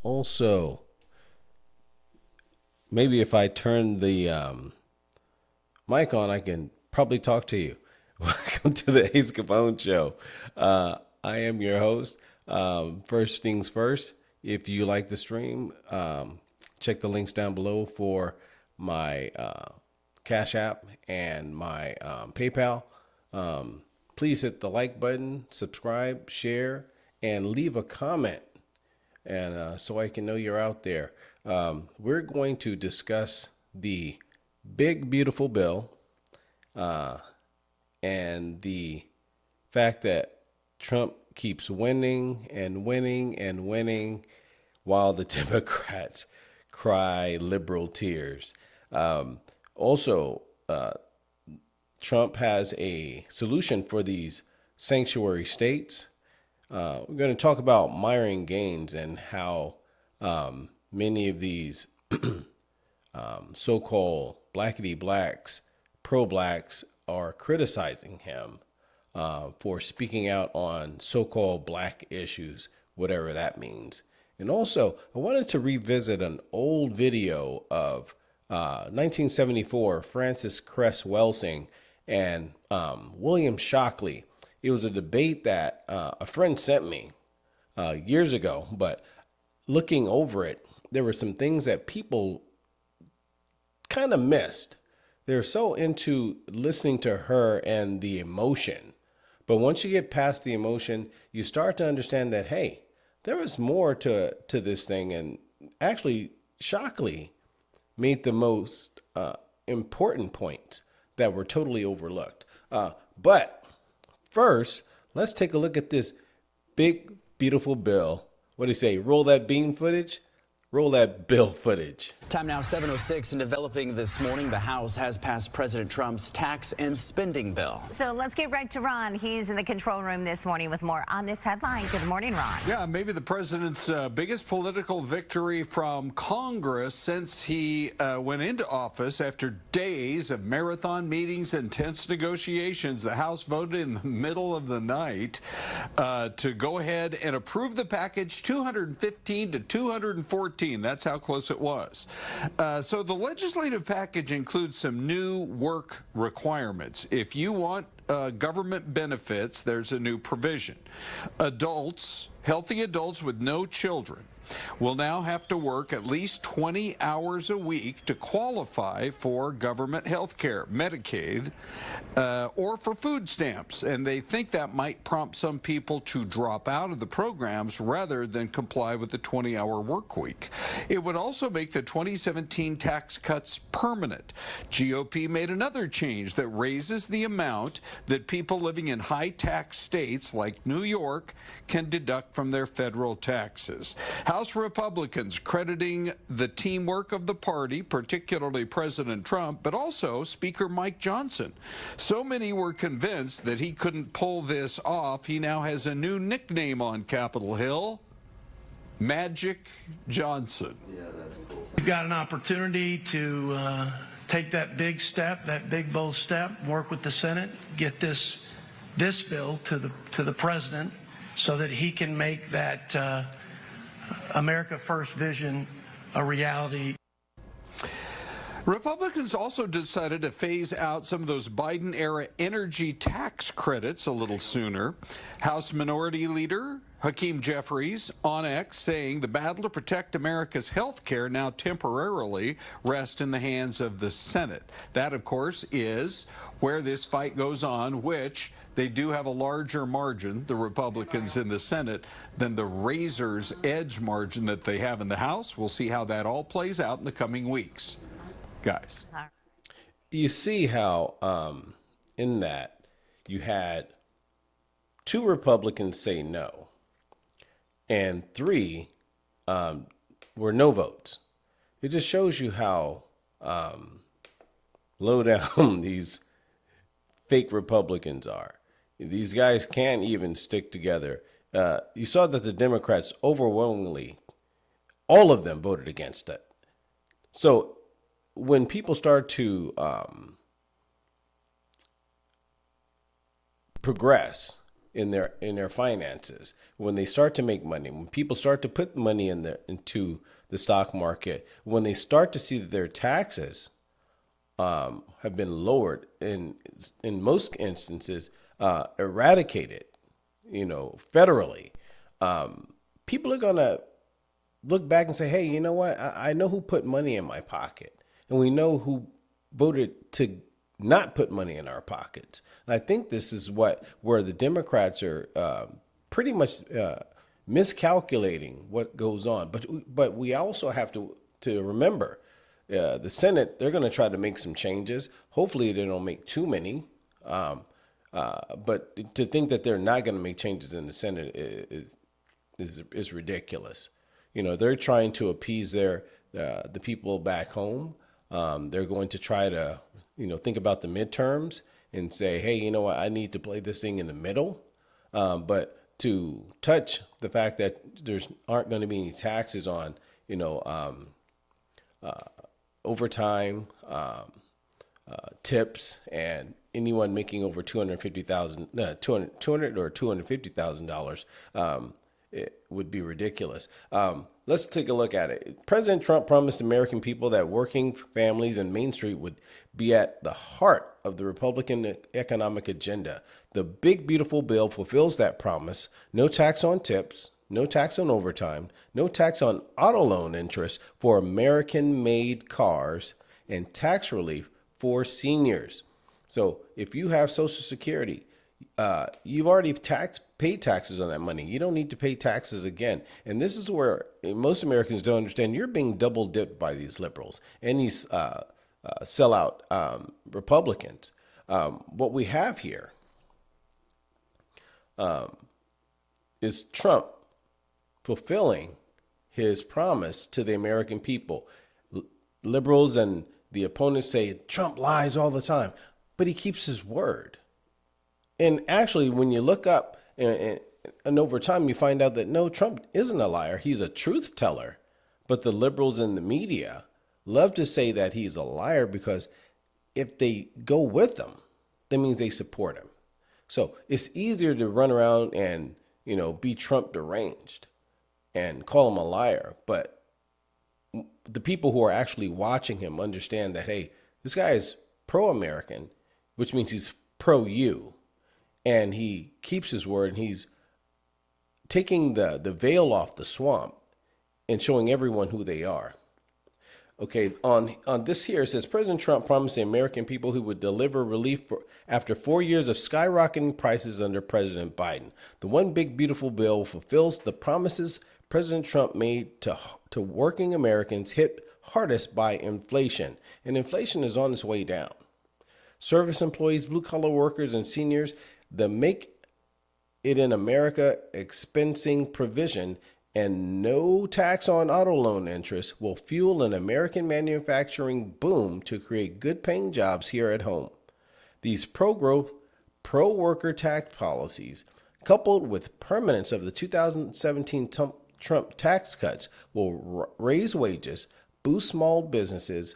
Also, maybe if I turn the mic on, I can probably talk to you. Welcome to the Ace Capone Show. I am your host. First things first, if you like the stream, check the links down below for my Cash App and my PayPal. Please hit the like button, subscribe, share, and leave a comment, and so I can know you're out there. We're going to discuss the big, beautiful bill and the fact that Trump keeps winning and winning and winning while the Democrats cry liberal tears. Also, Trump has a solution for these sanctuary states. We're going to talk about Myron gains and how many of these so-called blackity blacks, pro-blacks, are criticizing him for speaking out on so-called black issues, whatever that means. And also, I wanted to revisit an old video of 1974, Francis Cress Welsing and William Shockley. It was a debate that a friend sent me years ago, but looking over it, there were some things that people kind of missed. They're so into listening to her and the emotion. But once you get past the emotion, you start to understand that, hey, there was more to this thing. And actually, Shockley made the most important points that were totally overlooked. But first, let's take a look at this big, beautiful bill. What do you say? Roll that beam footage? Roll that bill footage. Time now 7:06, and developing this morning, the House has passed President Trump's tax and spending bill. So let's get right to Ron. He's in the control room this morning with more on this headline. Good morning, Ron. Yeah, maybe the president's biggest political victory from Congress since he went into office. After days of marathon meetings and tense negotiations, the House voted in the middle of the night to go ahead and approve the package 215 to 214. That's how close it was. So the legislative package includes some new work requirements. If you want government benefits, there's a new provision. Adults, healthy adults with no children, will now have to work at least 20 hours a week to qualify for government health care, Medicaid, or for food stamps. And they think that might prompt some people to drop out of the programs rather than comply with the 20-hour work week. It would also make the 2017 tax cuts permanent. GOP made another change that raises the amount that people living in high-tax states like New York can deduct from their federal taxes. House Republicans crediting the teamwork of the party, particularly President Trump, but also Speaker Mike Johnson. So many were convinced that he couldn't pull this off. He now has a new nickname on Capitol Hill, Magic Johnson. Yeah, that's cool. You've got an opportunity to take that big step, that big bold step, work with the Senate, get this bill to the president so that he can make that America First vision a reality. Republicans also decided to phase out some of those Biden-era energy tax credits a little sooner. House Minority Leader Hakeem Jeffries on X saying the battle to protect America's health care now temporarily rests in the hands of the Senate. That, of course, is where this fight goes on, which they do have a larger margin, the Republicans in the Senate, than the razor's edge margin that they have in the House. We'll see how that all plays out in the coming weeks. Guys. You see how in that you had 2 Republicans say no and 3 were no votes. It just shows you how low down these fake Republicans are. These guys can't even stick together. You saw that the Democrats overwhelmingly, all of them voted against it. So when people start to progress in their finances. When they start to make money, when people start to put money into the stock market, when they start to see that their taxes have been lowered, in most instances eradicated, federally, people are gonna look back and say, hey, you know what? I know who put money in my pocket, and we know who voted to not put money in our pockets. And I think this is where the Democrats are pretty much miscalculating what goes on. But we also have to remember the Senate, they're going to try to make some changes. Hopefully they don't make too many. But to think that they're not going to make changes in the Senate is ridiculous. They're trying to appease the people back home. They're going to try to, think about the midterms and say, hey, you know what, I need to play this thing in the middle. But to touch the fact that aren't going to be any taxes on, overtime, tips, and anyone making over $200,000 or $250,000, it would be ridiculous. Let's take a look at it. President Trump promised American people that working families and Main Street would be at the heart of the Republican economic agenda. The big, beautiful bill fulfills that promise. No tax on tips, no tax on overtime, no tax on auto loan interest for American-made cars, and tax relief for seniors. So if you have Social Security, you've already paid taxes on that money. You don't need to pay taxes again. And this is where most Americans don't understand. You're being double dipped by these liberals and these sellout Republicans. What we have here is Trump fulfilling his promise to the American people. Liberals and the opponents say Trump lies all the time, but he keeps his word. And actually, when you look up and over time, you find out that no, Trump isn't a liar. He's a truth teller. But the liberals in the media love to say that he's a liar because if they go with him, that means they support him. So it's easier to run around and, be Trump deranged and call him a liar. But the people who are actually watching him understand that, hey, this guy is pro-American, which means he's pro-you. And he keeps his word, and he's taking the veil off the swamp and showing everyone who they are. Okay, on this here, it says, President Trump promised the American people he would deliver relief after 4 years of skyrocketing prices under President Biden. The one big, beautiful bill fulfills the promises President Trump made to working Americans hit hardest by inflation. And inflation is on its way down. Service employees, blue-collar workers, and seniors, the Make It in America expensing provision and no tax on auto loan interest will fuel an American manufacturing boom to create good-paying jobs here at home. These pro-growth, pro-worker tax policies, coupled with permanence of the 2017 Trump tax cuts, will raise wages, boost small businesses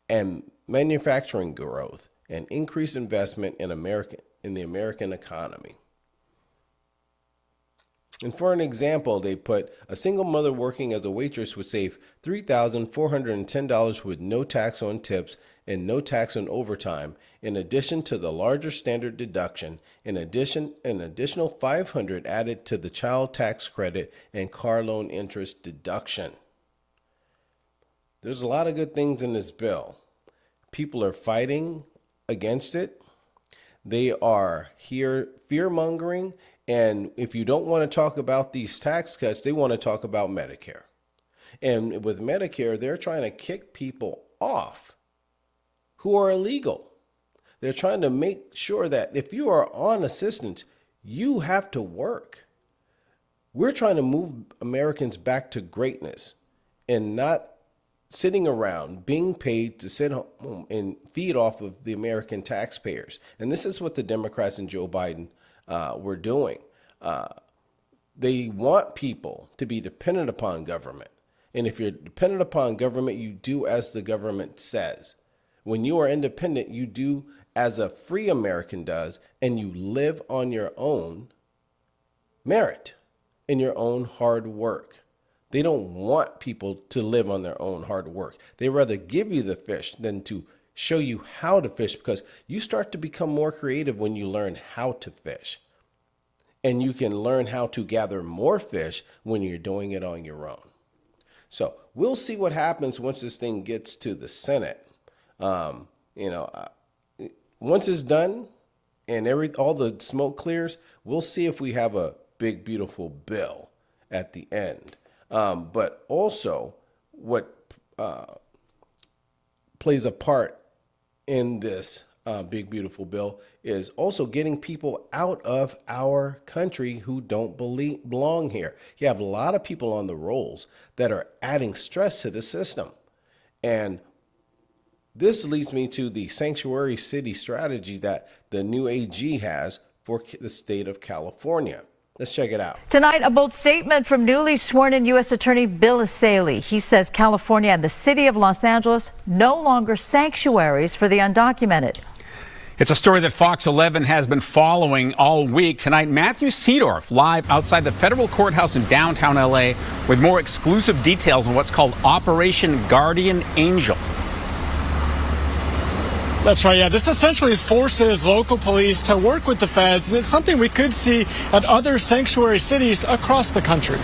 and manufacturing growth, and increase investment in the American economy. And for an example, they put a single mother working as a waitress would save $3,410 with no tax on tips and no tax on overtime, in addition to the larger standard deduction, an additional $500 added to the child tax credit and car loan interest deduction. There's a lot of good things in this bill. People are fighting against it. They are here fear-mongering, and if you don't want to talk about these tax cuts, they want to talk about Medicare. And with Medicare, they're trying to kick people off who are illegal. They're trying to make sure that if you are on assistance, you have to work. We're trying to move Americans back to greatness and not sitting around being paid to sit home and feed off of the American taxpayers. And this is what the Democrats and Joe Biden were doing. They want people to be dependent upon government. And if you're dependent upon government, you do as the government says. When you are independent, you do as a free American does, and you live on your own merit and your own hard work. They don't want people to live on their own hard work. They rather give you the fish than to show you how to fish, because you start to become more creative when you learn how to fish. And you can learn how to gather more fish when you're doing it on your own. So we'll see what happens once this thing gets to the Senate. Once it's done and all the smoke clears, we'll see if we have a big, beautiful bill at the end. But also what plays a part in this big, beautiful bill is also getting people out of our country who don't belong here. You have a lot of people on the rolls that are adding stress to the system. And this leads me to the sanctuary city strategy that the new AG has for the state of California. Let's check it out. Tonight, a bold statement from newly sworn-in U.S. Attorney Bill Welsing. He says California and the city of Los Angeles no longer sanctuaries for the undocumented. It's a story that Fox 11 has been following all week. Tonight, Matthew Seedorf live outside the federal courthouse in downtown L.A. with more exclusive details on what's called Operation Guardian Angel. That's right, yeah. This essentially forces local police to work with the feds, and it's something we could see at other sanctuary cities across the country.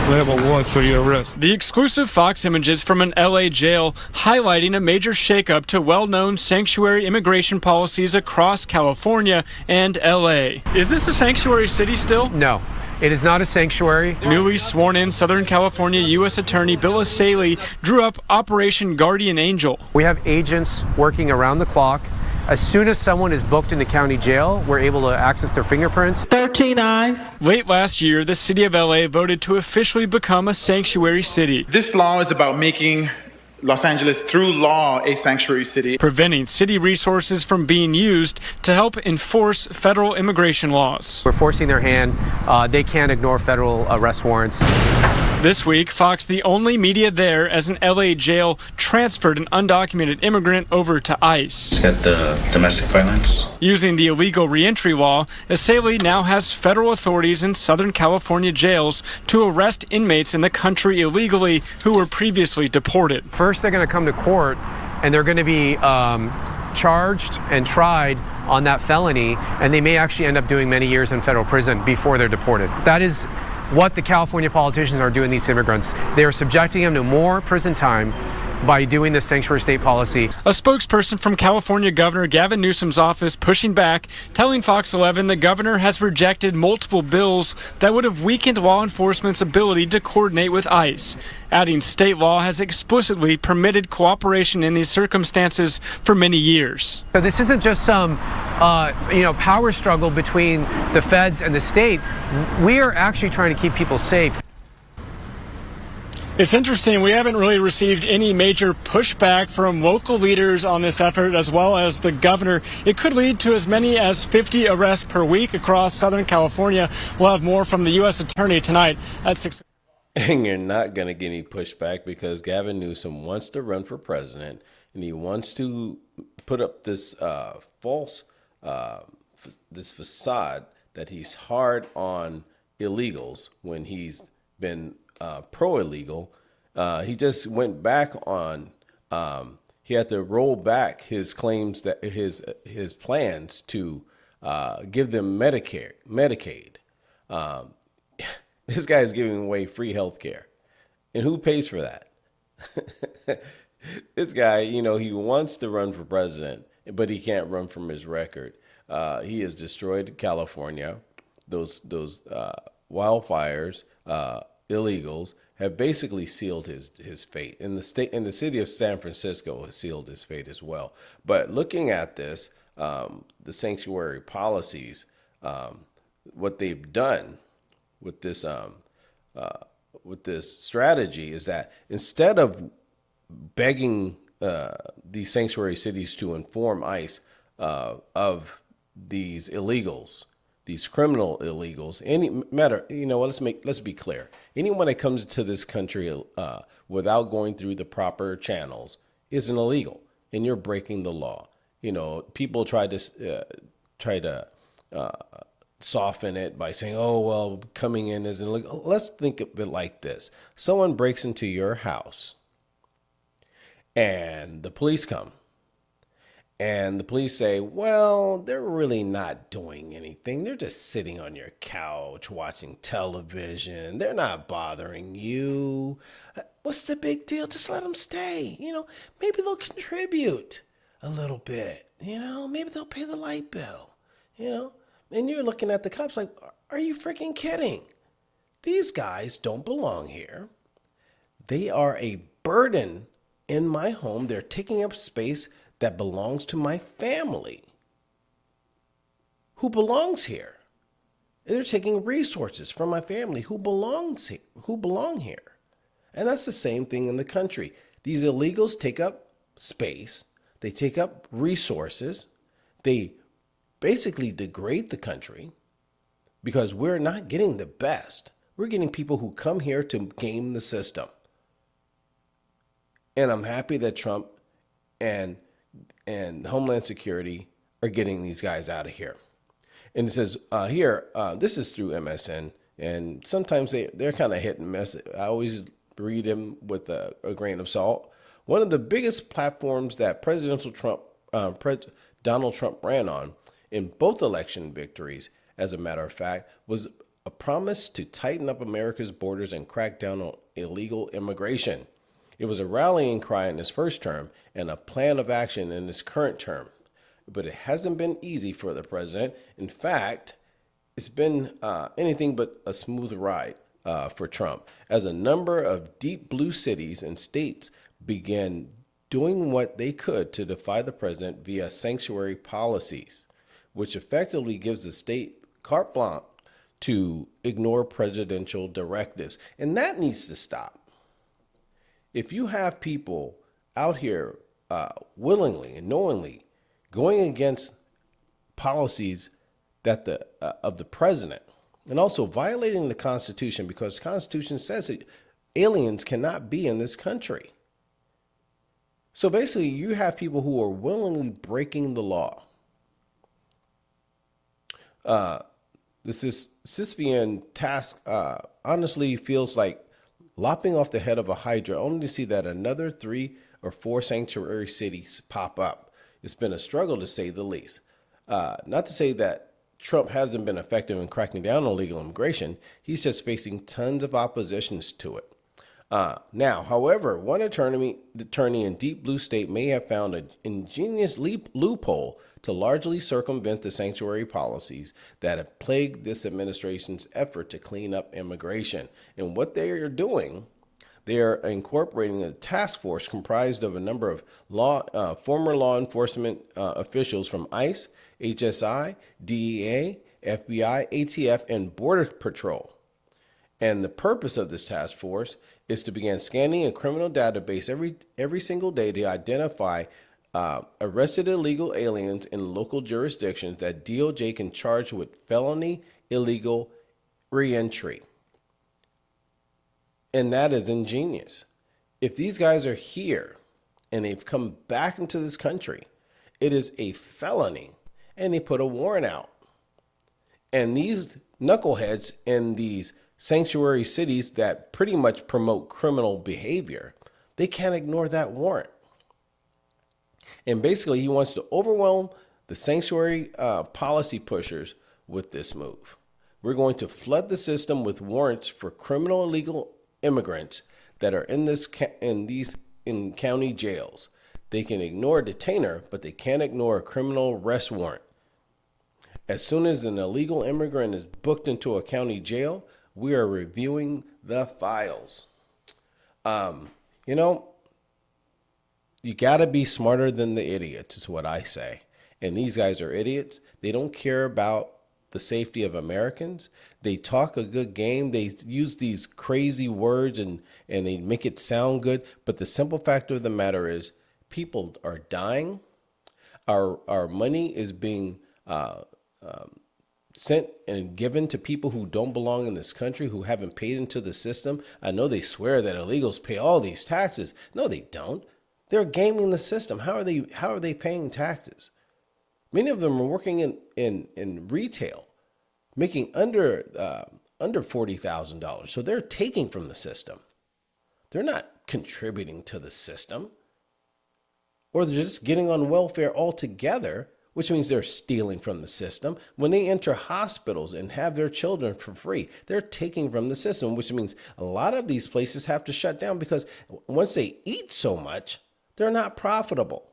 We have a warrant for your arrest. The exclusive Fox images from an LA jail highlighting a major shakeup to well-known sanctuary immigration policies across California and LA. Is this a sanctuary city still? No. It is not a sanctuary. Newly sworn in Southern California U.S. Attorney Bill Welsing drew up Operation Guardian Angel. We have agents working around the clock. As soon as someone is booked into county jail, we're able to access their fingerprints. 13 eyes. Late last year, the city of L.A. voted to officially become a sanctuary city. This law is about making Los Angeles, through law, a sanctuary city. Preventing city resources from being used to help enforce federal immigration laws. We're forcing their hand. They can't ignore federal arrest warrants. This week, Fox, the only media there as an LA jail transferred an undocumented immigrant over to ICE. Got the domestic violence. Using the illegal reentry law, Welsing now has federal authorities in Southern California jails to arrest inmates in the country illegally who were previously deported. First, they're going to come to court and they're going to be charged and tried on that felony, and they may actually end up doing many years in federal prison before they're deported. That is what the California politicians are doing these immigrants. They are subjecting them to more prison time by doing this sanctuary state policy. A spokesperson from California Governor Gavin Newsom's office pushing back, telling Fox 11 the governor has rejected multiple bills that would have weakened law enforcement's ability to coordinate with ICE, adding state law has explicitly permitted cooperation in these circumstances for many years. So this isn't just some power struggle between the feds and the state. We are actually trying to keep people safe. It's interesting, we haven't really received any major pushback from local leaders on this effort, as well as the governor. It could lead to as many as 50 arrests per week across Southern California. We'll have more from the U.S. Attorney tonight at 6. And you're not going to get any pushback because Gavin Newsom wants to run for president, and he wants to put up this this facade that he's hard on illegals when he's been pro-illegal. He just went back on, he had to roll back his claims that his plans to give them Medicaid. This guy is giving away free health care. And who pays for that? This guy, he wants to run for president, but he can't run from his record. He has destroyed California. Those wildfires, illegals have basically sealed his fate. In the city of San Francisco has sealed his fate as well. But looking at this, the sanctuary policies, what they've done with this strategy is that instead of begging these sanctuary cities to inform ICE of these illegals, these criminal illegals, let's be clear. Anyone that comes to this country without going through the proper channels is an illegal, and you're breaking the law. People try to soften it by saying, oh, well, coming in isn't. Let's think of it like this. Someone breaks into your house and the police come. And the police say, well, they're really not doing anything. They're just sitting on your couch watching television. They're not bothering you. What's the big deal? Just let them stay. Maybe they'll contribute a little bit. Maybe they'll pay the light bill. And you're looking at the cops like, are you freaking kidding? These guys don't belong here. They are a burden in my home. They're taking up space that belongs to my family. Who belongs here? They're taking resources from my family who belong here. And that's the same thing in the country. These illegals take up space. They take up resources. They basically degrade the country because we're not getting the best. We're getting people who come here to game the system. And I'm happy that Trump and Homeland Security are getting these guys out of here. And it says this is through MSN, and sometimes they're kind of hit and miss. I always read them with a grain of salt. One of the biggest platforms that Donald Trump ran on in both election victories, as a matter of fact, was a promise to tighten up America's borders and crack down on illegal immigration. It was a rallying cry in his first term and a plan of action in his current term. But it hasn't been easy for the president. In fact, it's been anything but a smooth ride for Trump, as a number of deep blue cities and states began doing what they could to defy the president via sanctuary policies, which effectively gives the state carte blanche to ignore presidential directives. And that needs to stop. If you have people out here willingly and knowingly going against policies that of the president, and also violating the Constitution, because the Constitution says that aliens cannot be in this country. So basically, you have people who are willingly breaking the law. This Sisyphean task honestly feels like lopping off the head of a hydra, only to see that another 3 or 4 sanctuary cities pop up. It's been a struggle, to say the least. Not to say that Trump hasn't been effective in cracking down on illegal immigration. He's just facing tons of oppositions to it. Now, however, one attorney in deep blue state may have found an ingenious loophole to largely circumvent the sanctuary policies that have plagued this administration's effort to clean up immigration. And what they are doing, they are incorporating a task force comprised of a number of former law enforcement officials from ICE, HSI, DEA, FBI, ATF, and Border Patrol. And the purpose of this task force is to begin scanning a criminal database every single day to identify arrested illegal aliens in local jurisdictions that DOJ can charge with felony illegal reentry. And that is ingenious. If these guys are here and they've come back into this country, it is a felony, and they put a warrant out. And these knuckleheads in these sanctuary cities that pretty much promote criminal behavior, they can't ignore that warrant. And basically, he wants to overwhelm the sanctuary policy pushers with this move. We're going to flood the system with warrants for criminal illegal immigrants that are in county jails. They can ignore a detainer, but they can't ignore a criminal arrest warrant. As soon as an illegal immigrant is booked into a county jail, we are reviewing the files. You got to be smarter than the idiots, is what I say. And these guys are idiots. They don't care about the safety of Americans. They talk a good game. They use these crazy words and they make it sound good. But the simple fact of the matter is people are dying. Our money is being sent and given to people who don't belong in this country, who haven't paid into the system. I know they swear that illegals pay all these taxes. No, they don't. They're gaming the system. How are they paying taxes? Many of them are working in retail. making under $40,000. So they're taking from the system. They're not contributing to the system. Or they're just getting on welfare altogether, which means they're stealing from the system. When they enter hospitals and have their children for free, they're taking from the system, which means a lot of these places have to shut down because once they eat so much, they're not profitable.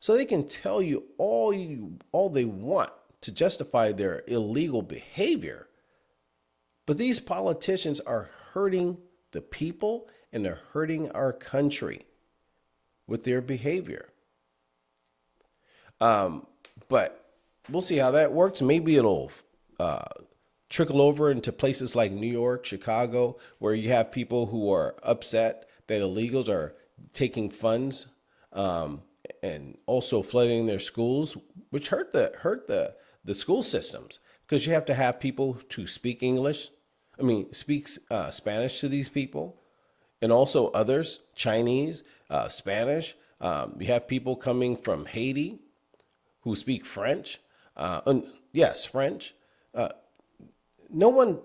So they can tell you all they want to justify their illegal behavior. But these politicians are hurting the people and they're hurting our country with their behavior. But we'll see how that works. Maybe it'll trickle over into places like New York, Chicago, where you have people who are upset that illegals are taking funds and also flooding their schools, which hurt the school systems, because you have to have people to speak Spanish to these people, and also others, Chinese, Spanish. You have people coming from Haiti who speak French. Yes, French. No one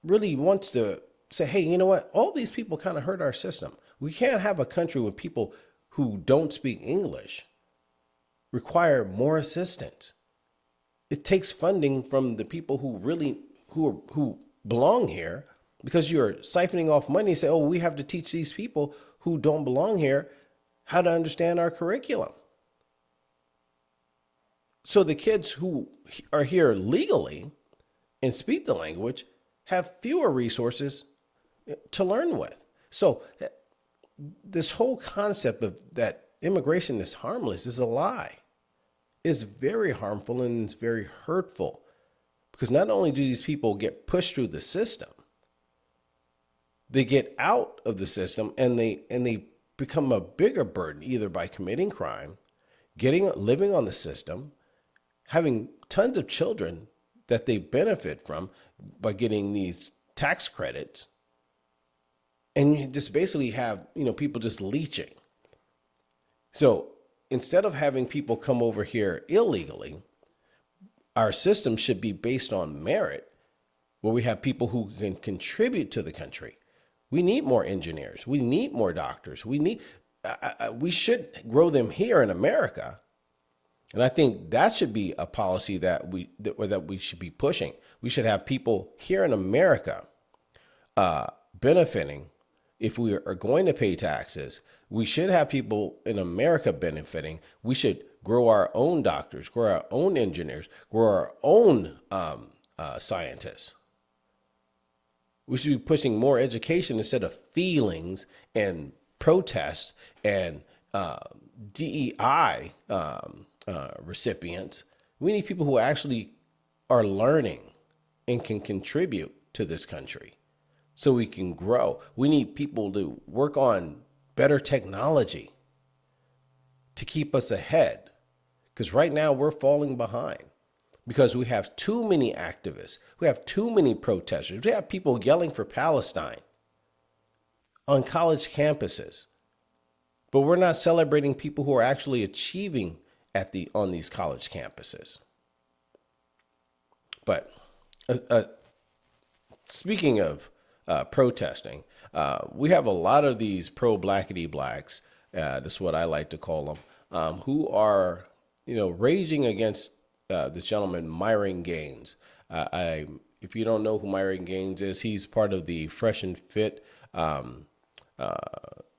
really wants to say, hey, you know what? All these people kind of hurt our system. We can't have a country with people who don't speak English require more assistance. It takes funding from the people who belong here, because you're siphoning off money and say, oh, we have to teach these people who don't belong here how to understand our curriculum. So the kids who are here legally and speak the language have fewer resources to learn with. So this whole concept of that immigration is harmless is a lie. It's very harmful and it's very hurtful, because not only do these people get pushed through the system, they get out of the system and they become a bigger burden, either by committing crime, living on the system, having tons of children that they benefit from by getting these tax credits. And you just basically have, people just leeching. So instead of having people come over here illegally, our system should be based on merit, where we have people who can contribute to the country. We need more engineers. We need more doctors. We should grow them here in America. And I think that should be a policy that we should be pushing. We should have people here in America benefiting. If we are going to pay taxes, we should have people in America benefiting. We should grow our own doctors, grow our own engineers, grow our own scientists. We should be pushing more education instead of feelings and protests and DEI recipients. We need people who actually are learning and can contribute to this country so we can grow. We need people to work on better technology to keep us ahead, because right now we're falling behind because we have too many activists. We have too many protesters. We have people yelling for Palestine on college campuses, but we're not celebrating people who are actually achieving on these college campuses. But speaking of protesting, we have a lot of these pro-blackity blacks, that's what I like to call them, who are, raging against this gentleman, Myron Gaines. If you don't know who Myron Gaines is, he's part of the Fresh and Fit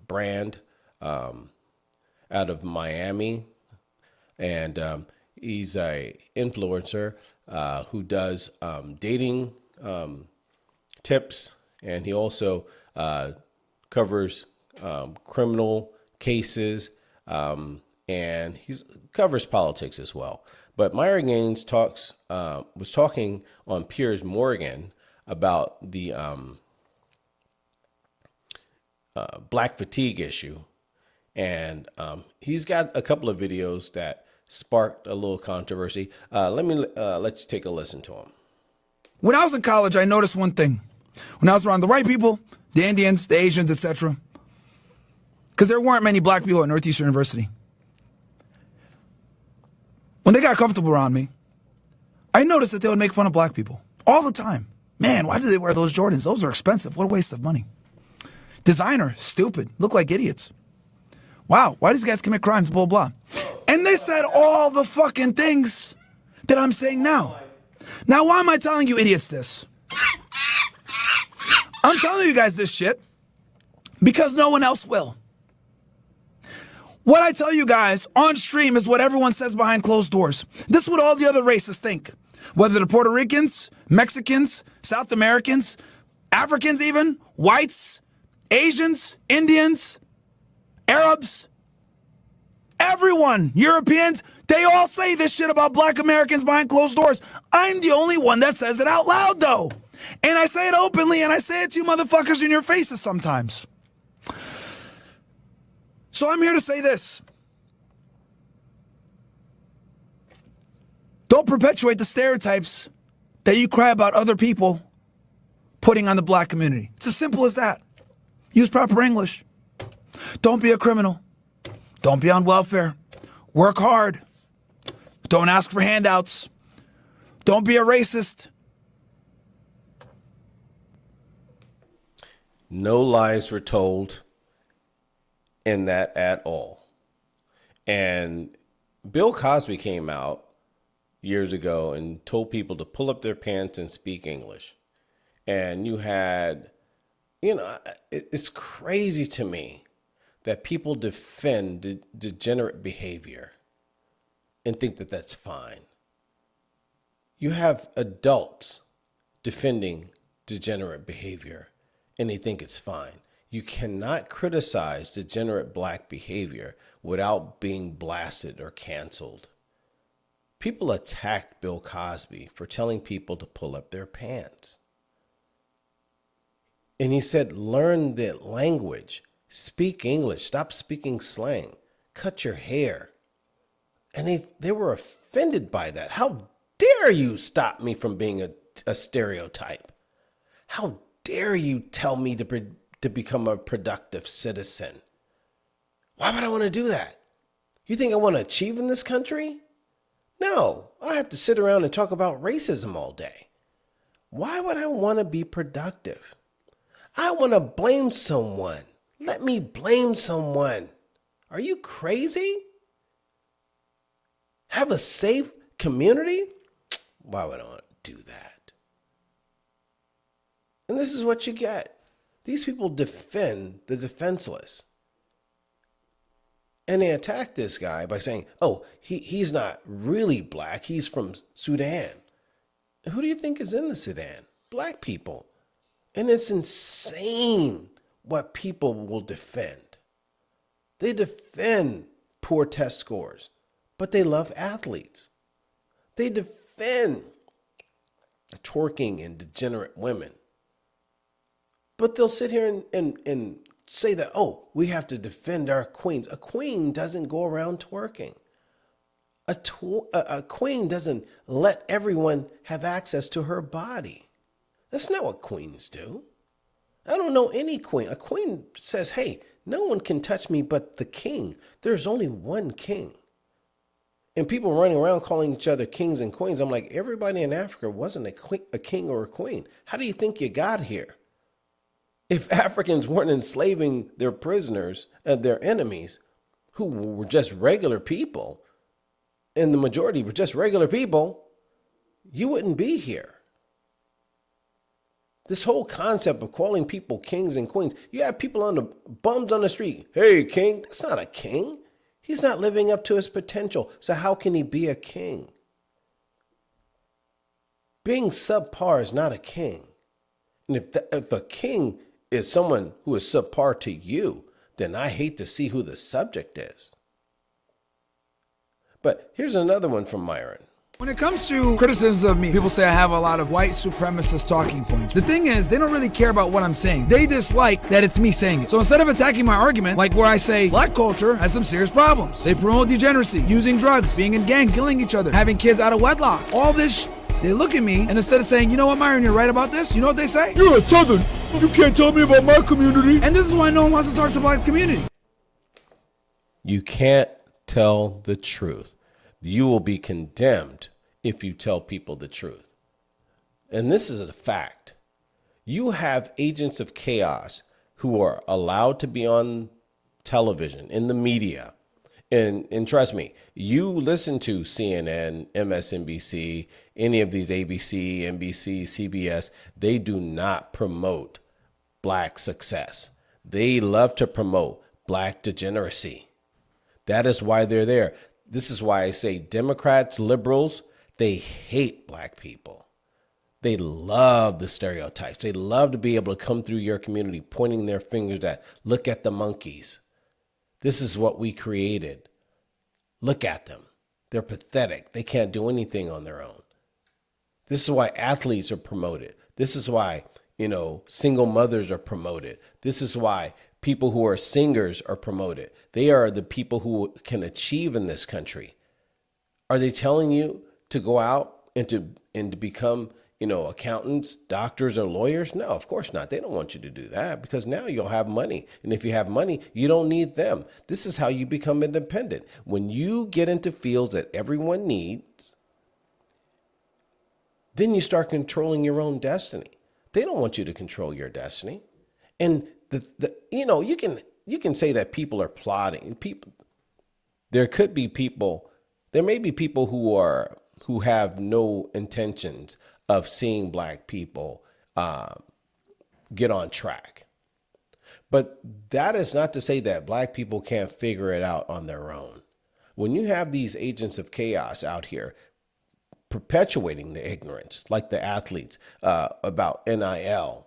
brand out of Miami. And he's a influencer who does dating tips, and he also covers criminal cases, and he covers politics as well. But Myron Gaines was talking on Piers Morgan about the black fatigue issue, and he's got a couple of videos that sparked a little controversy. Let me let you take a listen to him. When I was in college, I noticed one thing. When I was around the white people, the Indians, the Asians, etc., because there weren't many black people at Northeastern University. When they got comfortable around me, I noticed that they would make fun of black people all the time. Man, why do they wear those Jordans? Those are expensive. What a waste of money. Designer, stupid. Look like idiots. Wow, why do these guys commit crimes? Blah, blah. And they said all the fucking things that I'm saying now. Now, why am I telling you idiots this? I'm telling you guys this shit because no one else will. What I tell you guys on stream is what everyone says behind closed doors. This is what all the other races think. Whether they're Puerto Ricans, Mexicans, South Americans, Africans even, whites, Asians, Indians, Arabs, everyone, Europeans, they all say this shit about black Americans behind closed doors. I'm the only one that says it out loud though. And I say it openly and I say it to you motherfuckers in your faces sometimes. So I'm here to say this. Don't perpetuate the stereotypes that you cry about other people putting on the black community. It's as simple as that. Use proper English. Don't be a criminal. Don't be on welfare. Work hard. Don't ask for handouts. Don't be a racist. No lies were told in that at all. And Bill Cosby came out years ago and told people to pull up their pants and speak English. And you had, it's crazy to me that people defend degenerate behavior and think that that's fine. You have adults defending degenerate behavior and they think it's fine. You cannot criticize degenerate black behavior without being blasted or canceled. People attacked Bill Cosby for telling people to pull up their pants. And he said, learn the language, speak English, stop speaking slang, cut your hair. And they were offended by that. How dare you stop me from being a stereotype? How dare you tell me to become a productive citizen? Why would I want to do that? You think I want to achieve in this country? No, I have to sit around and talk about racism all day. Why would I want to be productive? I want to blame someone. Let me blame someone. Are you crazy? Have a safe community? Why would I want to do that? And this is what you get. These people defend the defenseless. And they attack this guy by saying, oh, he's not really black. He's from Sudan. Who do you think is in the Sudan? Black people. And it's insane what people will defend. They defend poor test scores, but they love athletes. They defend twerking and degenerate women. But they'll sit here and say that, oh, we have to defend our queens. A queen doesn't go around twerking. A queen doesn't let everyone have access to her body. That's not what queens do. I don't know any queen. A queen says, hey, no one can touch me but the king. There's only one king. And people running around calling each other kings and queens. I'm like, everybody in Africa wasn't a king or a queen. How do you think you got here? If Africans weren't enslaving their prisoners and their enemies, who were just regular people, and the majority were just regular people, you wouldn't be here. This whole concept of calling people kings and queens, you have people on the bums on the street. Hey, king, that's not a king. He's not living up to his potential. So how can he be a king? Being subpar is not a king. And if a king is someone who is subpar to you, then I hate to see who the subject is. But here's another one from Myron. When it comes to criticisms of me, people say I have a lot of white supremacist talking points. The thing is, they don't really care about what I'm saying. They dislike that it's me saying it. So instead of attacking my argument, like where I say black culture has some serious problems. They promote degeneracy, using drugs, being in gangs, killing each other, having kids out of wedlock, all this they look at me, and instead of saying, you know what, Myron, you're right about this, you know what they say? You're a Southern. You can't tell me about my community. And this is why no one wants to talk to the black community. You can't tell the truth. You will be condemned if you tell people the truth. And this is a fact. You have agents of chaos who are allowed to be on television, in the media. And trust me, you listen to CNN, MSNBC, any of these ABC, NBC, CBS, they do not promote black success. They love to promote black degeneracy. That is why they're there. This is why I say Democrats, liberals, they hate black people. They love the stereotypes. They love to be able to come through your community pointing their fingers at, look at the monkeys. This is what we created. Look at them. They're pathetic. They can't do anything on their own. This is why athletes are promoted. This is why, single mothers are promoted. This is why people who are singers are promoted. They are the people who can achieve in this country. Are they telling you to go out and to become, accountants, doctors, or lawyers? No, of course not. They don't want you to do that because now you'll have money. And if you have money, you don't need them. This is how you become independent. When you get into fields that everyone needs, then you start controlling your own destiny. They don't want you to control your destiny. And you can say that people are plotting. There may be people who have no intentions of seeing black people get on track. But that is not to say that black people can't figure it out on their own. When you have these agents of chaos out here perpetuating the ignorance, like the athletes about NIL,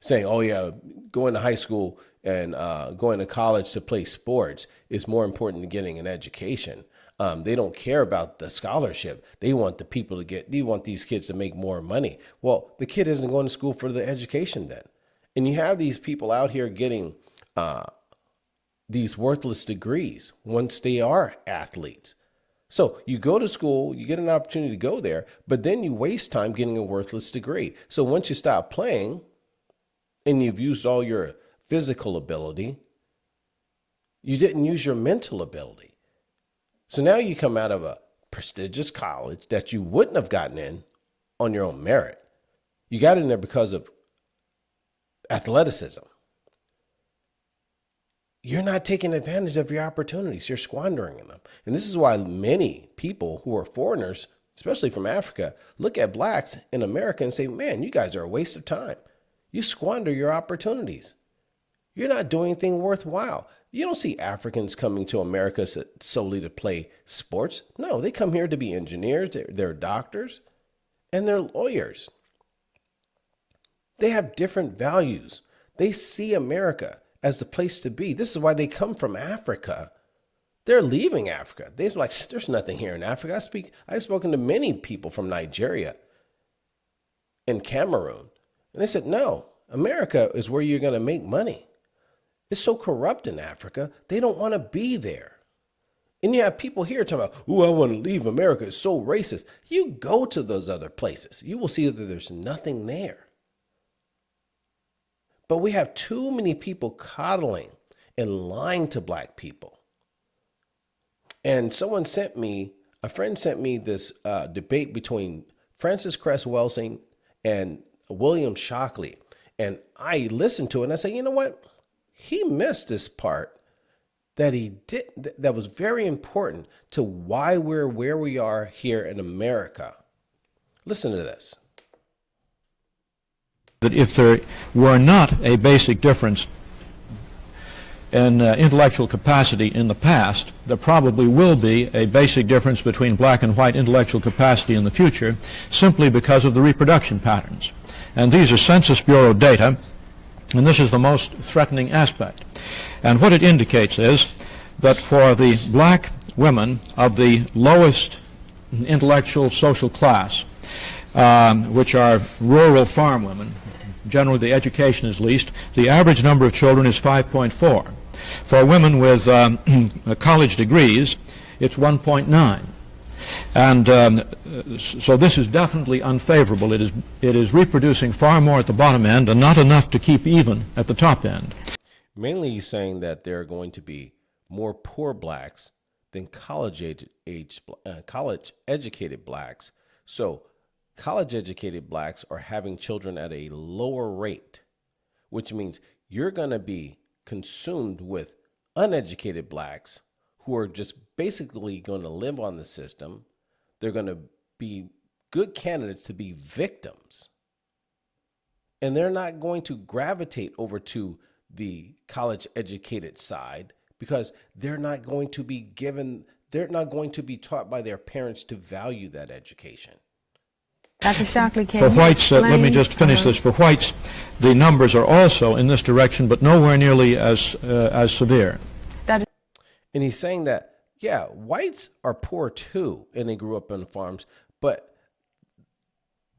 saying, oh yeah, going to high school and going to college to play sports is more important than getting an education. They don't care about the scholarship. They want they want these kids to make more money. Well, the kid isn't going to school for the education then. And you have these people out here getting these worthless degrees once they are athletes. So you go to school, you get an opportunity to go there, but then you waste time getting a worthless degree. So once you stop playing and you've used all your physical ability, you didn't use your mental ability. So now you come out of a prestigious college that you wouldn't have gotten in on your own merit. You got in there because of athleticism. You're not taking advantage of your opportunities. You're squandering them. And this is why many people who are foreigners, especially from Africa, look at blacks in America and say, man, you guys are a waste of time. You squander your opportunities. You're not doing anything worthwhile. You don't see Africans coming to America solely to play sports. No, they come here to be engineers, they're doctors, and they're lawyers. They have different values. They see America as the place to be. This is why they come from Africa. They're leaving Africa. They're like, there's nothing here in Africa. I've spoken to many people from Nigeria and Cameroon, and they said, no, America is where you're going to make money. It's so corrupt in Africa, they don't want to be there. And you have people here talking about, oh, I want to leave America. It's so racist. You go to those other places. You will see that there's nothing there. But we have too many people coddling and lying to black people. And a friend sent me this debate between Francis Cress Welsing and William Shockley. And I listened to it and I said, you know what? He missed this part that was very important to why we're where we are here in America. Listen to this. That if there were not a basic difference in intellectual capacity in the past, there probably will be a basic difference between black and white intellectual capacity in the future, simply because of the reproduction patterns. And these are Census Bureau data, and this is the most threatening aspect. And what it indicates is that for the black women of the lowest intellectual social class, which are rural farm women, generally the education is least, the average number of children is 5.4. For women with college degrees, it's 1.9. And so this is definitely unfavorable. It is reproducing far more at the bottom end and not enough to keep even at the top end. Mainly he's saying that there are going to be more poor blacks than college educated blacks. So college-educated blacks are having children at a lower rate, which means you're going to be consumed with uneducated blacks who are just basically going to live on the system. They're going to be good candidates to be victims. And they're not going to gravitate over to the college-educated side because they're not going to be taught by their parents to value that education. Dr. Shockley, can for you whites, let me explain? just finish this. For whites, the numbers are also in this direction, but nowhere nearly as severe. And he's saying that, yeah, whites are poor too, and they grew up on farms, but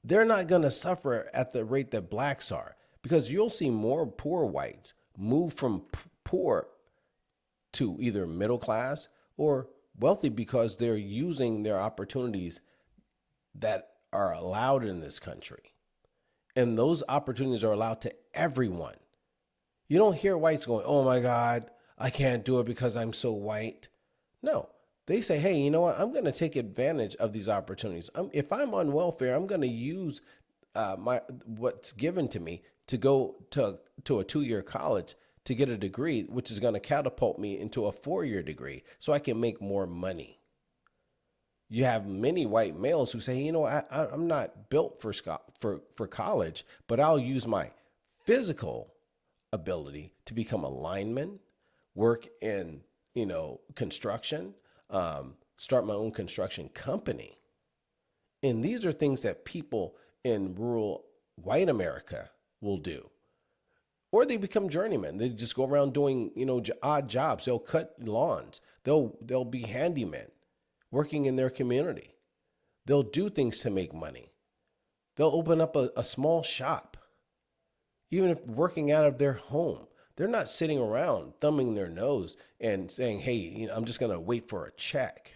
they're not going to suffer at the rate that blacks are, because you'll see more poor whites move from poor to either middle class or wealthy because they're using their opportunities that are allowed in this country. And those opportunities are allowed to everyone. You don't hear whites going, oh my God, I can't do it because I'm so white. No, they say, hey, you know what? I'm going to take advantage of these opportunities. If I'm on welfare, I'm going to use what's given to me to go to a 2-year college to get a degree, which is going to catapult me into a 4-year degree so I can make more money. You have many white males who say, you know, I'm not built for college, but I'll use my physical ability to become a lineman, work in, construction, start my own construction company. And these are things that people in rural white America will do. Or they become journeymen. They just go around doing, odd jobs. They'll cut lawns. They'll be handymen working in their community. They'll do things to make money. They'll open up a small shop, even if working out of their home. They're not sitting around thumbing their nose and saying, hey, I'm just going to wait for a check.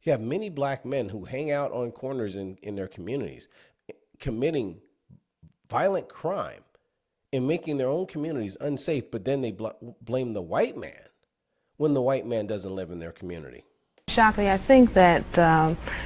You have many black men who hang out on corners in their communities, committing violent crime and making their own communities unsafe, but then they blame the white man when the white man doesn't live in their community. Shockley, I think that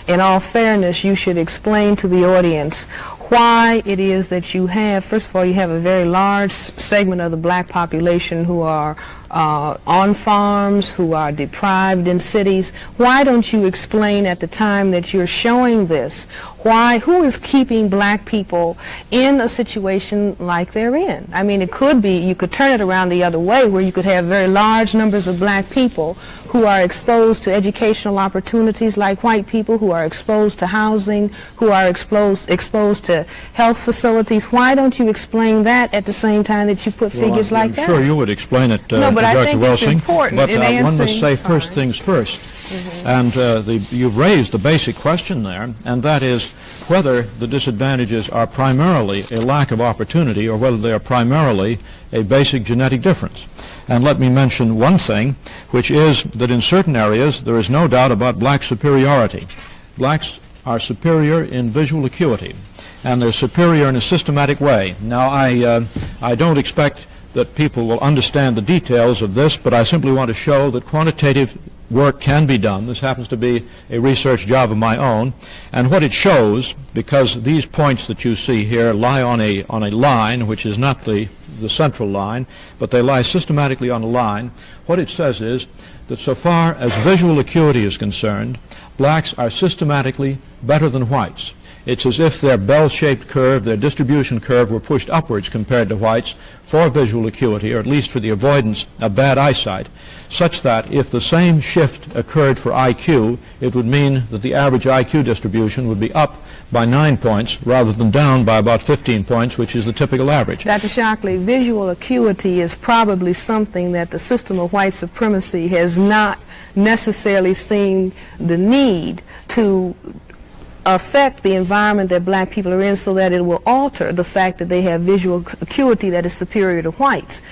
in all fairness, you should explain to the audience why it is that you have, first of all, you have a very large segment of the black population who are on farms, who are deprived in cities. Why don't you explain at the time that you're showing this, who is keeping black people in a situation like they're in? I mean, it could be, you could turn it around the other way, where you could have very large numbers of black people who are exposed to educational opportunities like white people, who are exposed to housing, who are exposed to health facilities. Why don't you explain that at the same time that you put figures like that? I'm sure you would explain it, no, but Dr. I think Welsing, it's important but in one must say answering. first things first. And you've raised the basic question there, and that is whether the disadvantages are primarily a lack of opportunity or whether they are primarily a basic genetic difference. And let me mention one thing, which is that in certain areas there is no doubt about black superiority. Blacks are superior in visual acuity, and they're superior in a systematic way. Now, I don't expect that people will understand the details of this, but I simply want to show that quantitative work can be done. This happens to be a research job of my own, and what it shows, because these points that you see here lie on a line which is not the central line, but they lie systematically on a line, what it says is that so far as visual acuity is concerned, blacks are systematically better than whites. It's as if their bell-shaped curve, their distribution curve, were pushed upwards compared to whites for visual acuity, or at least for the avoidance of bad eyesight, such that if the same shift occurred for IQ, it would mean that the average IQ distribution would be up by 9 points rather than down by about 15 points, which is the typical average. Dr. Shockley, visual acuity is probably something that the system of white supremacy has not necessarily seen the need to affect the environment that black people are in, so that it will alter the fact that they have visual acuity that is superior to whites.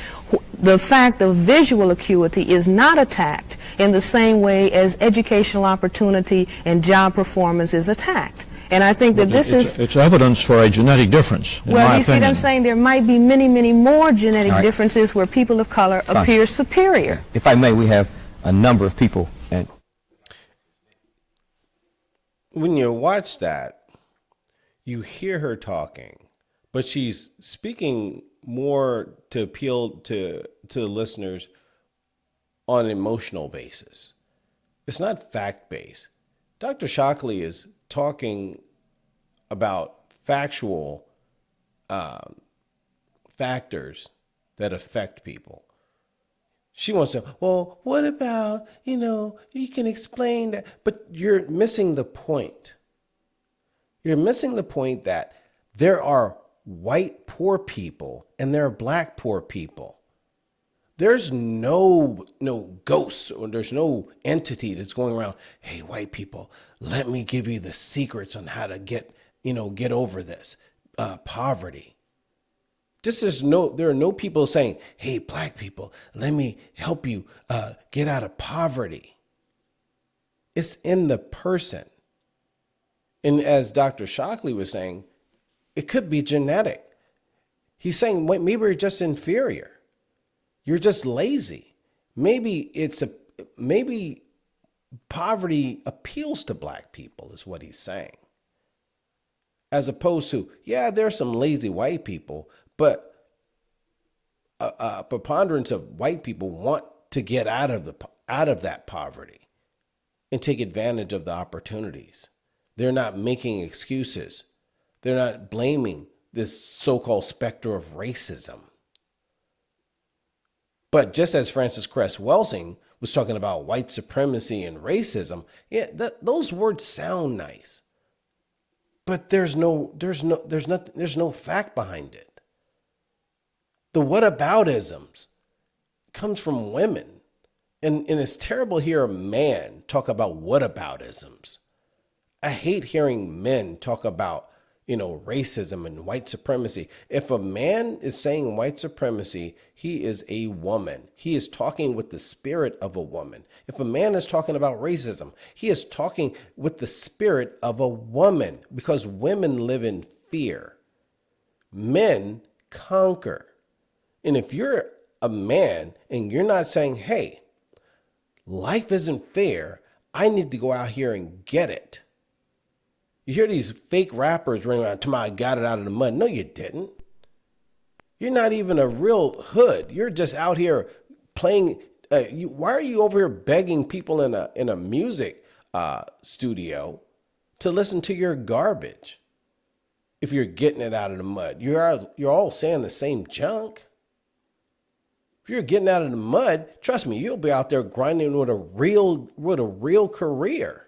The fact of visual acuity is not attacked in the same way as educational opportunity and job performance is attacked. And I think that it's evidence for a genetic difference, in well, my you see opinion. what I'm saying? There might be many, many more genetic differences where people of color appear superior. If I may, we have a number of people. And when you watch that, you hear her talking, but she's speaking more to appeal to the listeners on an emotional basis. It's not fact-based. Dr. Shockley is talking about factual factors that affect people. She wants to, well, what about, you can explain that, but you're missing the point. You're missing the point that there are white poor people and there are black poor people. There's no ghosts, or there's no entity that's going around, hey, white people, let me give you the secrets on how to get over this poverty. There are no people saying, hey, black people, let me help you get out of poverty. It's in the person. And as Dr. Shockley was saying, it could be genetic. He's saying, wait, maybe you're just inferior. You're just lazy. Maybe poverty appeals to black people is what he's saying. As opposed to, yeah, there are some lazy white people, but a preponderance of white people want to get out of that poverty and take advantage of the opportunities. They're not making excuses. They're not blaming this so-called specter of racism. But just as Francis Cress Welsing was talking about white supremacy and racism, yeah, those words sound nice, but there's no fact behind it. The whataboutisms comes from women, and it's terrible to hear a man talk about whataboutisms. I hate hearing men talk about racism and white supremacy. If a man is saying white supremacy, he is a woman. He is talking with the spirit of a woman. If a man is talking about racism, he is talking with the spirit of a woman, because women live in fear. Men conquer. And if you're a man and you're not saying, hey, life isn't fair, I need to go out here and get it. You hear these fake rappers running around, I got it out of the mud. No, you didn't. You're not even a real hood. You're just out here playing. Why are you over here begging people in a music studio to listen to your garbage? If you're getting it out of the mud, you're all saying the same junk. If you're getting out of the mud, trust me, you'll be out there grinding with a real career.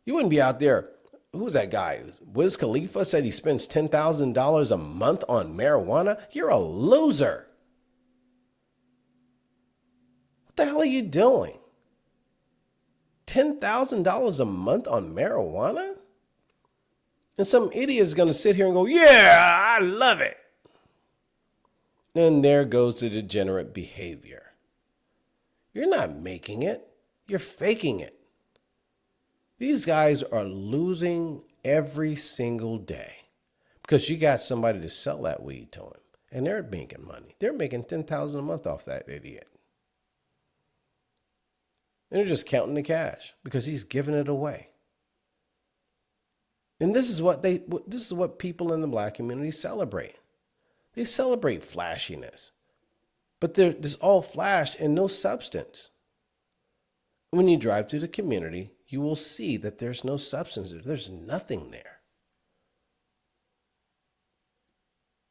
You wouldn't be out there. Who's that guy? Wiz Khalifa said he spends $10,000 a month on marijuana. You're a loser. What the hell are you doing? $10,000 a month on marijuana? And some idiot is going to sit here and go, yeah, I love it. And there goes the degenerate behavior. You're not making it. You're faking it. These guys are losing every single day because you got somebody to sell that weed to him, and they're making money. They're making $10,000 a month off that idiot. And they're just counting the cash because he's giving it away. And this is what people in the black community celebrate. They celebrate flashiness, but there's all flash and no substance. When you drive through the community, you will see that there's no substance. There's nothing there.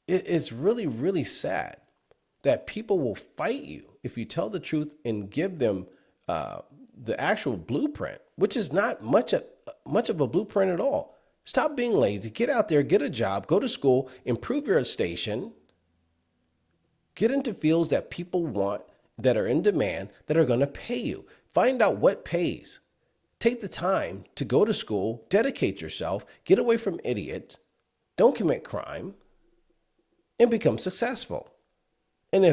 It's really, really sad that people will fight you if you tell the truth and give them the actual blueprint, which is not much of a blueprint at all. Stop being lazy. Get out there, get a job, go to school, improve your station, get into fields that people want, that are in demand, that are going to pay you. Find out what pays. Take the time to go to school, dedicate yourself, get away from idiots, don't commit crime, and become successful. And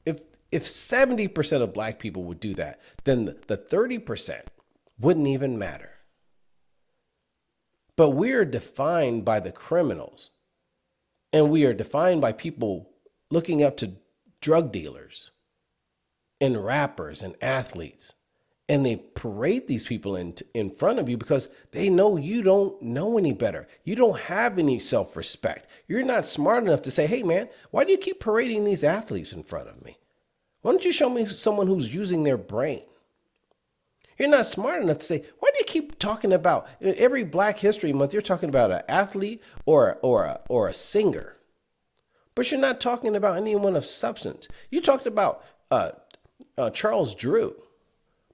if 70% of black people would do that, then the 30% wouldn't even matter. But we are defined by the criminals, and we are defined by people looking up to drug dealers and rappers and athletes And they parade these people in front of you because they know you don't know any better. You don't have any self-respect. You're not smart enough to say, hey, man, why do you keep parading these athletes in front of me? Why don't you show me someone who's using their brain? You're not smart enough to say, why do you keep talking about, every Black History Month, you're talking about an athlete or a singer. But you're not talking about anyone of substance. You talked about Charles Drew.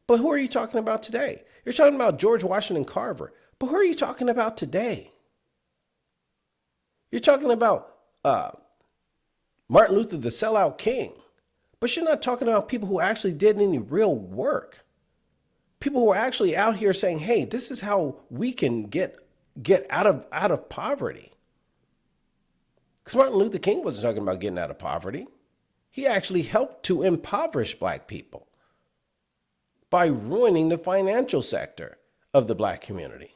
But who are you talking about today? You're talking about George Washington Carver. But who are you talking about today? You're talking about Martin Luther, the sellout king. But you're not talking about people who actually did any real work. People who are actually out here saying, hey, this is how we can get out of poverty. Because Martin Luther King wasn't talking about getting out of poverty. He actually helped to impoverish Black people by ruining the financial sector of the Black community.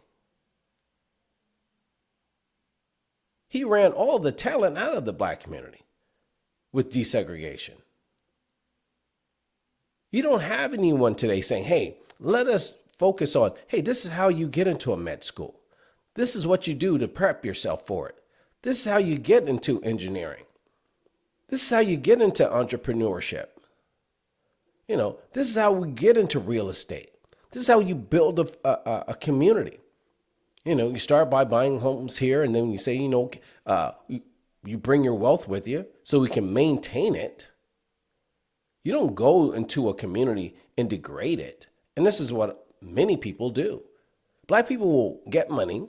He ran all the talent out of the Black community with desegregation. You don't have anyone today saying, hey, let us focus on, hey, this is how you get into a med school. This is what you do to prep yourself for it. This is how you get into engineering. This is how you get into entrepreneurship. You know, this is how we get into real estate. This is how you build a community. You know, you start by buying homes here, and then you say, you know, you bring your wealth with you so we can maintain it. You don't go into a community and degrade it. And this is what many people do. Black people will get money.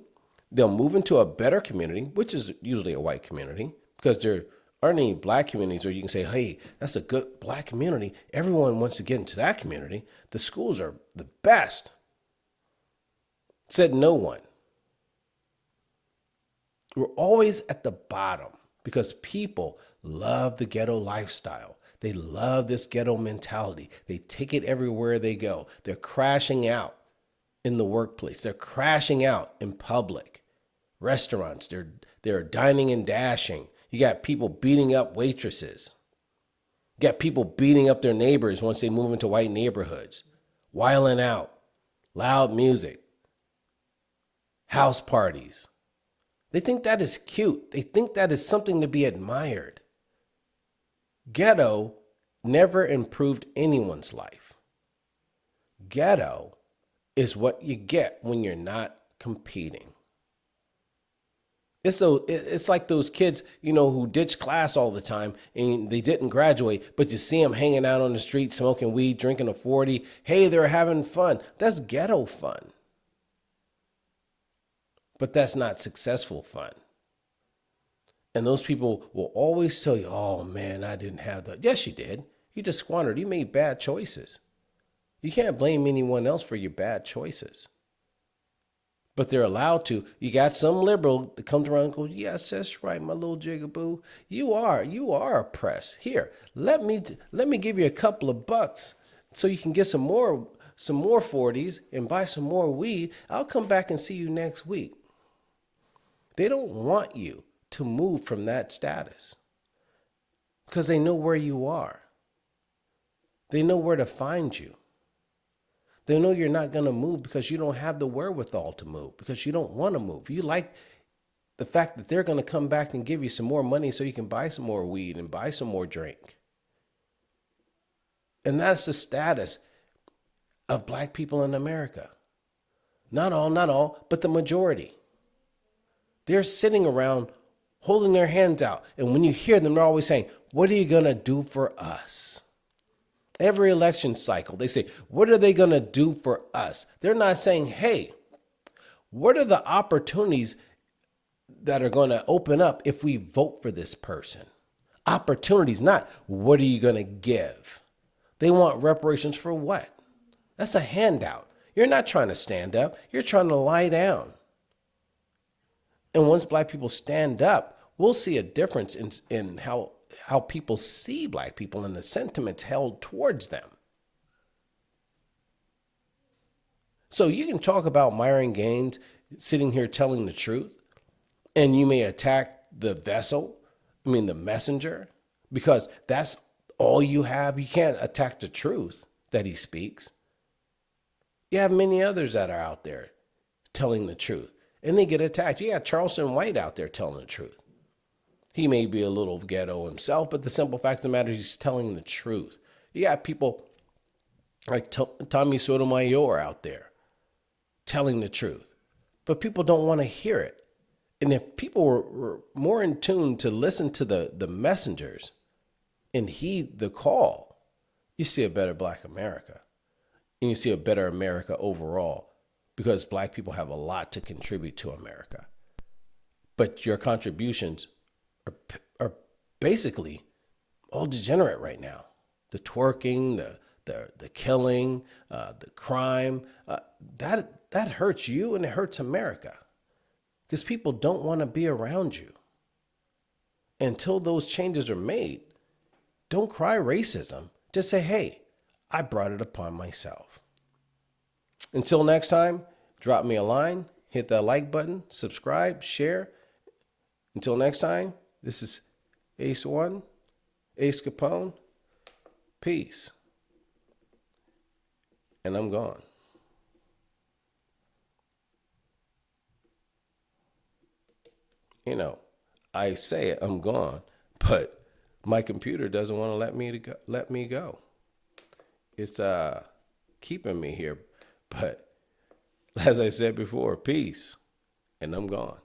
They'll move into a better community, which is usually a white community, because there aren't any Black communities where you can say, hey, that's a good Black community. Everyone wants to get into that community. The schools are the best. Said no one. We're always at the bottom because people love the ghetto lifestyle. They love this ghetto mentality. They take it everywhere they go. They're crashing out in the workplace. They're crashing out in public. Restaurants, they're dining and dashing. You got people beating up waitresses. You got people beating up their neighbors once they move into white neighborhoods. Wiling out. Loud music. House parties. They think that is cute. They think that is something to be admired. Ghetto never improved anyone's life. Ghetto is what you get when you're not competing. It's like those kids, you know, who ditch class all the time and they didn't graduate, but you see them hanging out on the street, smoking weed, drinking a 40. Hey, they're having fun. That's ghetto fun. But that's not successful fun. And those people will always tell you, oh man, I didn't have that. Yes, you did. You just squandered. You made bad choices. You can't blame anyone else for your bad choices. But they're allowed to. You got some liberal that comes around and goes, yes, that's right, my little jigaboo. You are oppressed. Here, let me give you a couple of bucks so you can get some more 40s and buy some more weed. I'll come back and see you next week. They don't want you to move from that status because they know where you are. They know where to find you. They know you're not going to move because you don't have the wherewithal to move, because you don't want to move. You like the fact that they're going to come back and give you some more money so you can buy some more weed and buy some more drink. And that's the status of Black people in America. Not all, but the majority. They're sitting around holding their hands out. And when you hear them, they're always saying, what are you going to do for us? Every election cycle, they say, what are they going to do for us? They're not saying, hey, what are the opportunities that are going to open up if we vote for this person? Opportunities, not what are you going to give? They want reparations for what? That's a handout. You're not trying to stand up. You're trying to lie down. And once Black people stand up, we'll see a difference in how people see Black people and the sentiments held towards them. So you can talk about Myron Gaines sitting here telling the truth, and you may attack the the messenger, because that's all you have. You can't attack the truth that he speaks. You have many others that are out there telling the truth, and they get attacked. You got Charleston White out there telling the truth. He may be a little ghetto himself, but the simple fact of the matter is he's telling the truth. You got people like Tommy Sotomayor out there telling the truth, but people don't want to hear it. And if people were more in tune to listen to the messengers and heed the call, you see a better Black America. And you see a better America overall, because Black people have a lot to contribute to America. But your contributions are basically all degenerate right now. The twerking, the killing, the crime, that hurts you and it hurts America, because people don't want to be around you. Until those changes are made, don't cry racism. Just say, hey, I brought it upon myself. Until next time, drop me a line, hit that like button, subscribe, share. Until next time, this is Ace One, Ace Capone. Peace. And I'm gone. You know, I say I'm gone, but my computer doesn't want to let me go. It's keeping me here. But as I said before, peace, and I'm gone.